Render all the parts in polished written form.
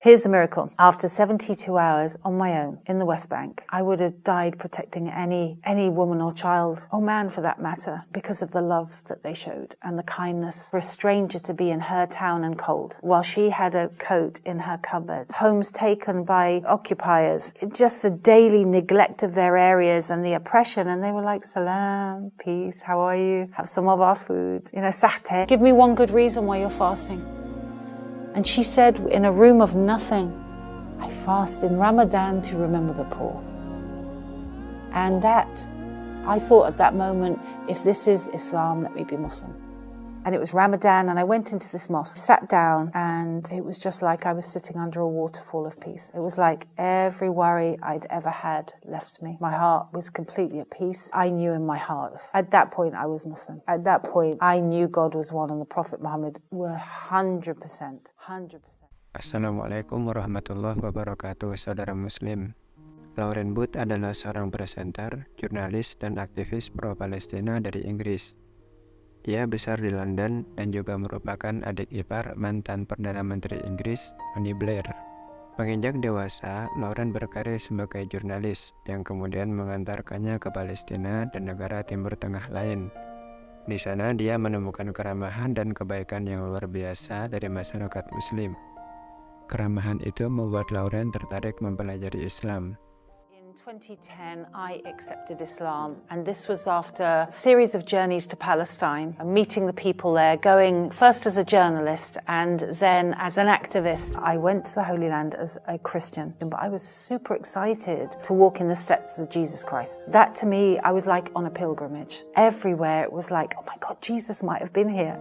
Here's the miracle. After 72 hours on my own in the West Bank, I would have died protecting any woman or child, or man for that matter, because of the love that they showed and the kindness for a stranger to be in her town and cold, while she had a coat in her cupboard. Homes taken by occupiers, just the daily neglect of their areas and the oppression, and they were like, salam, peace, how are you? Have some of our food. Sahte. Give me one good reason why you're fasting. And she said, in a room of nothing, I fast in Ramadan to remember the poor. And that, I thought at that moment, if this is Islam, let me be Muslim. And it was Ramadan, and I went into this mosque, sat down, and it was just like I was sitting under a waterfall of peace. It was like every worry I'd ever had left me. My heart was completely at peace. I knew in my heart, at that point I was Muslim. At that point, I knew God was one and the Prophet Muhammad were 100%. Assalamualaikum warahmatullahi wabarakatuh, saudara muslim. Lauren Booth adalah seorang presenter, jurnalis, dan aktivis pro-Palestina dari Inggris. Ia besar di London dan juga merupakan adik ipar mantan Perdana Menteri Inggris, Blair. Menginjak dewasa, Lauren berkarir sebagai jurnalis yang kemudian mengantarkannya ke Palestina dan negara Timur Tengah lain. Di sana dia menemukan keramahan dan kebaikan yang luar biasa dari masyarakat Muslim. Keramahan itu membuat Lauren tertarik mempelajari Islam. In 2010, I accepted Islam, and this was after a series of journeys to Palestine, meeting the people there, going first as a journalist and then as an activist. I went to the Holy Land as a Christian, but I was super excited to walk in the steps of Jesus Christ. That to me, I was like on a pilgrimage. Everywhere it was like, oh my God, Jesus might have been here.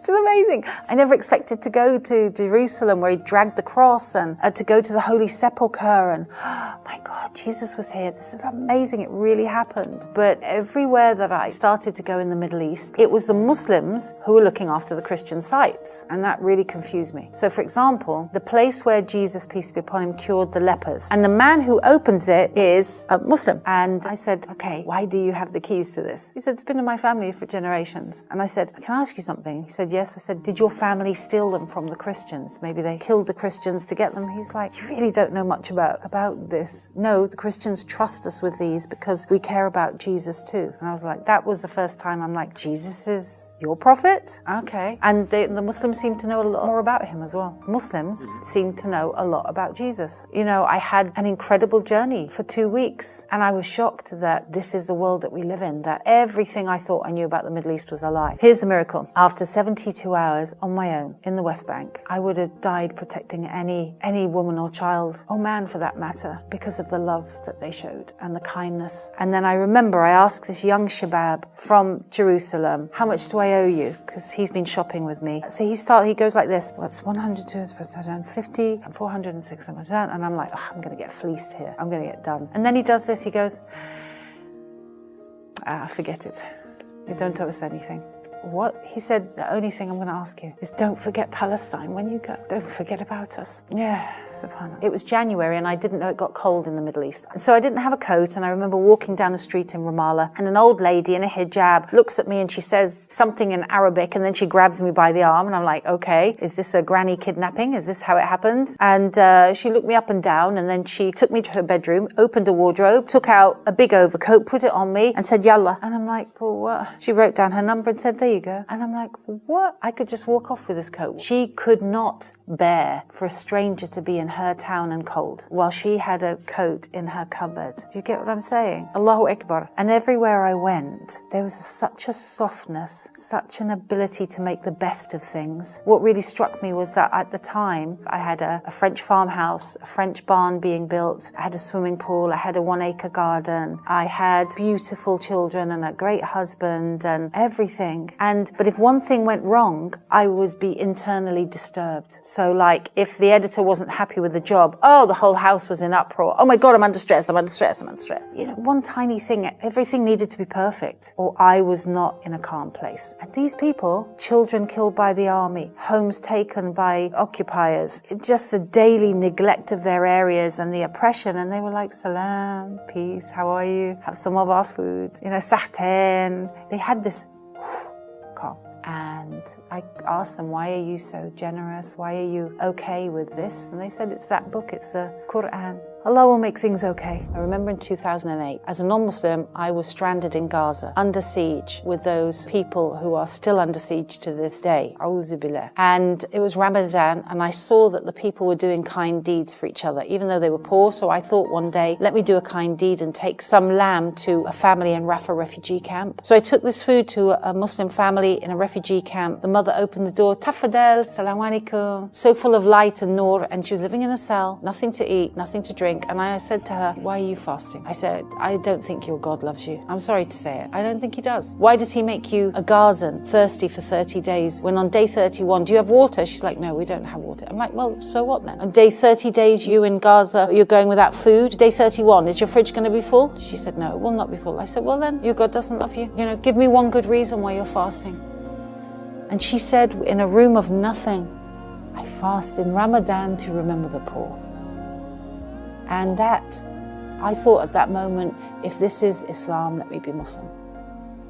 It was amazing. I never expected to go to Jerusalem where he dragged the cross and to go to the Holy Sepulchre and, oh my God, Jesus was here. This is amazing. It really happened. But everywhere that I started to go in the Middle East, it was the Muslims who were looking after the Christian sites. And that really confused me. So for example, the place where Jesus, peace be upon him, cured the lepers. And the man who opens it is a Muslim. And I said, okay, why do you have the keys to this? He said, it's been in my family for generations. And I said, can I ask you something? He said, yes. I said, did your family steal them from the Christians? Maybe they killed the Christians to get them. He's like, you really don't know much about this. No, the Christians trust us with these because we care about Jesus too. And I was like, that was the first time I'm like, Jesus is your prophet? Okay. And the Muslims seem to know a lot more about him as well. Muslims seem to know a lot about Jesus. I had an incredible journey for 2 weeks, and I was shocked that this is the world that we live in, that everything I thought I knew about the Middle East was a lie. Here's the miracle. After 72 hours on my own in the West Bank, I would have died protecting any woman or child, or man for that matter, because of the love that they showed and the kindness. And then I remember I asked this young shabab from Jerusalem, how much do I owe you? Because he's been shopping with me. So he goes like this, well, it's 100, 250, 400 and 600. And I'm like, oh, I'm going to get fleeced here. I'm going to get done. And then he does this, he goes, forget it. You don't owe us anything. What? He said, the only thing I'm going to ask you is don't forget Palestine when you go. Don't forget about us. Yeah, subhanAllah. It was January and I didn't know it got cold in the Middle East. So I didn't have a coat, and I remember walking down a street in Ramallah and an old lady in a hijab looks at me and she says something in Arabic, and then she grabs me by the arm and I'm like, okay, is this a granny kidnapping? Is this how it happens? And she looked me up and down, and then she took me to her bedroom, opened a wardrobe, took out a big overcoat, put it on me and said, Yallah. And I'm like, well, what? She wrote down her number and said, there you go. And I'm like, what? I could just walk off with this coat. She could not bear for a stranger to be in her town and cold, while she had a coat in her cupboard. Do you get what I'm saying? Allahu Akbar. And everywhere I went, there was such a softness, such an ability to make the best of things. What really struck me was that at the time, I had a French farmhouse, a French barn being built, I had a swimming pool, I had a 1-acre garden, I had beautiful children and a great husband and everything. But if one thing went wrong, I would be internally disturbed. So like if the editor wasn't happy with the job, oh, the whole house was in uproar. Oh my God, I'm under stress, I'm under stress, I'm under stress. One tiny thing, everything needed to be perfect, or I was not in a calm place. And these people, children killed by the army, homes taken by occupiers, just the daily neglect of their areas and the oppression. And they were like, salam, peace, how are you? Have some of our food. Sahten. They had this calm. And I asked them, why are you so generous? Why are you okay with this? And they said, it's that book, it's the Quran. Allah will make things okay. I remember in 2008, as a non-Muslim, I was stranded in Gaza, under siege with those people who are still under siege to this day. A'udhu billah. And it was Ramadan, and I saw that the people were doing kind deeds for each other, even though they were poor. So I thought one day, let me do a kind deed and take some lamb to a family in Rafah refugee camp. So I took this food to a Muslim family in a refugee camp. The mother opened the door, Tafadal, salam alaikum, so full of light and nur, and she was living in a cell, nothing to eat, nothing to drink. And I said to her, why are you fasting? I said, I don't think your God loves you. I'm sorry to say it. I don't think he does. Why does he make you a Gazan, thirsty for 30 days, when on day 31, do you have water? She's like, no, we don't have water. I'm like, well, so what then? On day 30 days, you in Gaza, you're going without food. Day 31, is your fridge going to be full? She said, no, it will not be full. I said, well then, your God doesn't love you. You know, give me one good reason why you're fasting. And she said, in a room of nothing, I fast in Ramadan to remember the poor. And that, I thought at that moment, if this is Islam, let me be Muslim.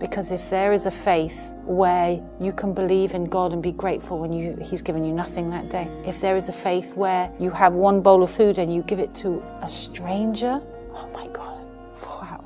Because if there is a faith where you can believe in God and be grateful when He's given you nothing that day, if there is a faith where you have one bowl of food and you give it to a stranger, oh my God, wow.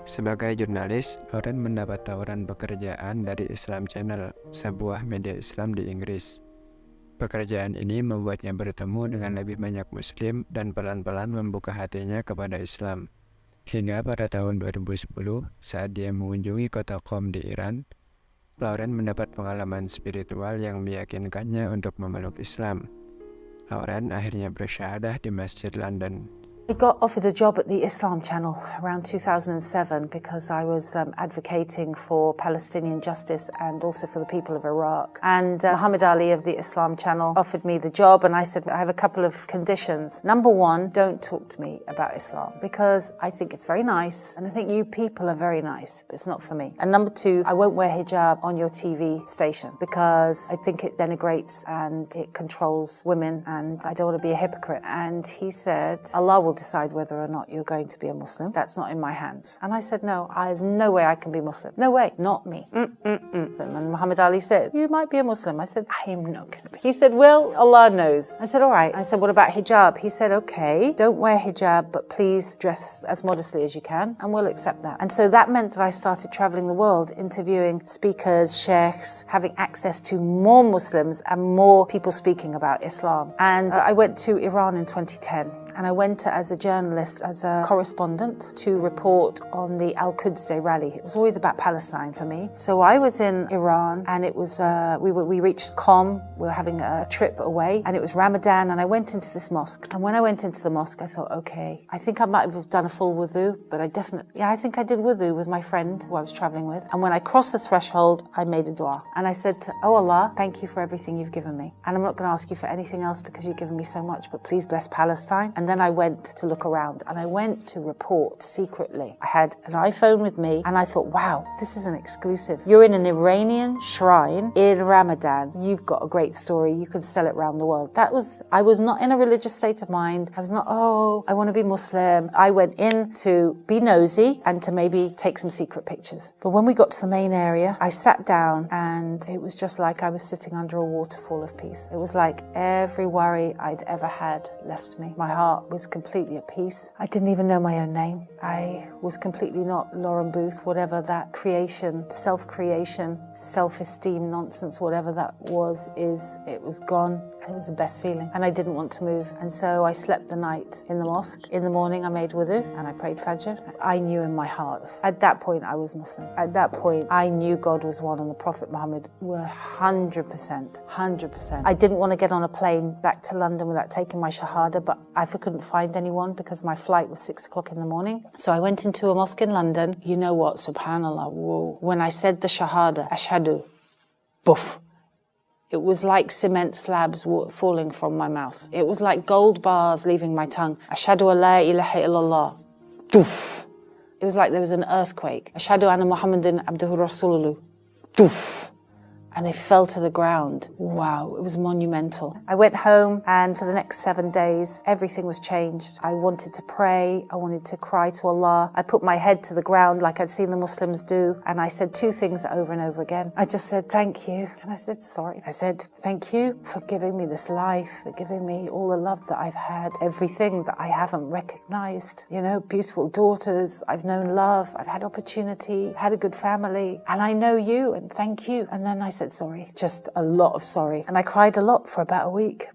Sebagai jurnalis, Lauren mendapat tawaran pekerjaan dari Islam Channel, sebuah media Islam di Inggris. Pekerjaan ini membuatnya bertemu dengan lebih banyak Muslim dan pelan-pelan membuka hatinya kepada Islam. Hingga pada tahun 2010, saat dia mengunjungi kota Qom di Iran, Lauren mendapat pengalaman spiritual yang meyakinkannya untuk memeluk Islam. Lauren akhirnya bersyahadah di Masjid London. I got offered a job at the Islam Channel around 2007 because I was advocating for Palestinian justice and also for the people of Iraq. And Muhammad Ali of the Islam Channel offered me the job, and I said, I have a couple of conditions. Number one, don't talk to me about Islam because I think it's very nice and I think you people are very nice, but it's not for me. And number two, I won't wear hijab on your TV station because I think it denigrates and it controls women and I don't want to be a hypocrite. And he said, Allah will decide whether or not you're going to be a Muslim. That's not in my hands. And I said, no, there's no way I can be Muslim. No way, not me. And Muhammad Ali said, you might be a Muslim. I said, I am not going to be. He said, well, Allah knows. I said, all right. I said, what about hijab? He said, okay, don't wear hijab, but please dress as modestly as you can, and we'll accept that. And so that meant that I started traveling the world, interviewing speakers, sheikhs, having access to more Muslims and more people speaking about Islam. And I went to Iran in 2010, and I went as a journalist, as a correspondent, to report on the Al-Quds Day rally. It was always about Palestine for me. So I was in Iran, and it was we reached Qom. We were having a trip away, and it was Ramadan, and I went into this mosque. And when I went into the mosque, I thought, okay, I think I might have done a full wudu, but I think I did wudu with my friend who I was traveling with. And when I crossed the threshold, I made a dua. And I said, oh Allah, thank you for everything you've given me. And I'm not going to ask you for anything else because you've given me so much, but please bless Palestine. And then I went to look around, and I went to report secretly. I had an iPhone with me, and I thought, wow, this is an exclusive. You're in an Iranian shrine in Ramadan. You've got a great story. You can sell it around the world. I was not in a religious state of mind. I was not, oh, I want to be Muslim. I went in to be nosy and to maybe take some secret pictures. But when we got to the main area, I sat down, and it was just like I was sitting under a waterfall of peace. It was like every worry I'd ever had left me. My heart was completely at peace. I didn't even know my own name. I was completely not Lauren Booth, whatever that creation, self-creation, self-esteem nonsense, whatever that was, it was gone. And it was the best feeling. And I didn't want to move. And so I slept the night in the mosque. In the morning, I made wudu and I prayed Fajr. I knew in my heart, at that point, I was Muslim. At that point, I knew God was one and the Prophet Muhammad were 100%. I didn't want to get on a plane back to London without taking my Shahada, but I couldn't find anyone because my flight was 6 o'clock in the morning. So I went into a mosque in London. You know what? Subhanallah. Whoa. When I said the Shahada, Ashhadu, boof. It was like cement slabs falling from my mouth. It was like gold bars leaving my tongue. Ashhadu an la ilaha illallah. Doof. It was like there was an earthquake. Ashhadu anna Muhammadan abduhu rasuluhu. Doof. and I fell to the ground. Wow, it was monumental. I went home, and for the next 7 days, everything was changed. I wanted to pray. I wanted to cry to Allah. I put my head to the ground like I'd seen the Muslims do, and I said 2 things over and over again. I just said, thank you, and I said, sorry. I said, thank you for giving me this life, for giving me all the love that I've had, everything that I haven't recognized. You know, beautiful daughters, I've known love, I've had opportunity, had a good family, and I know you, and thank you. And then I said sorry, just a lot of sorry. And I cried a lot for about a week.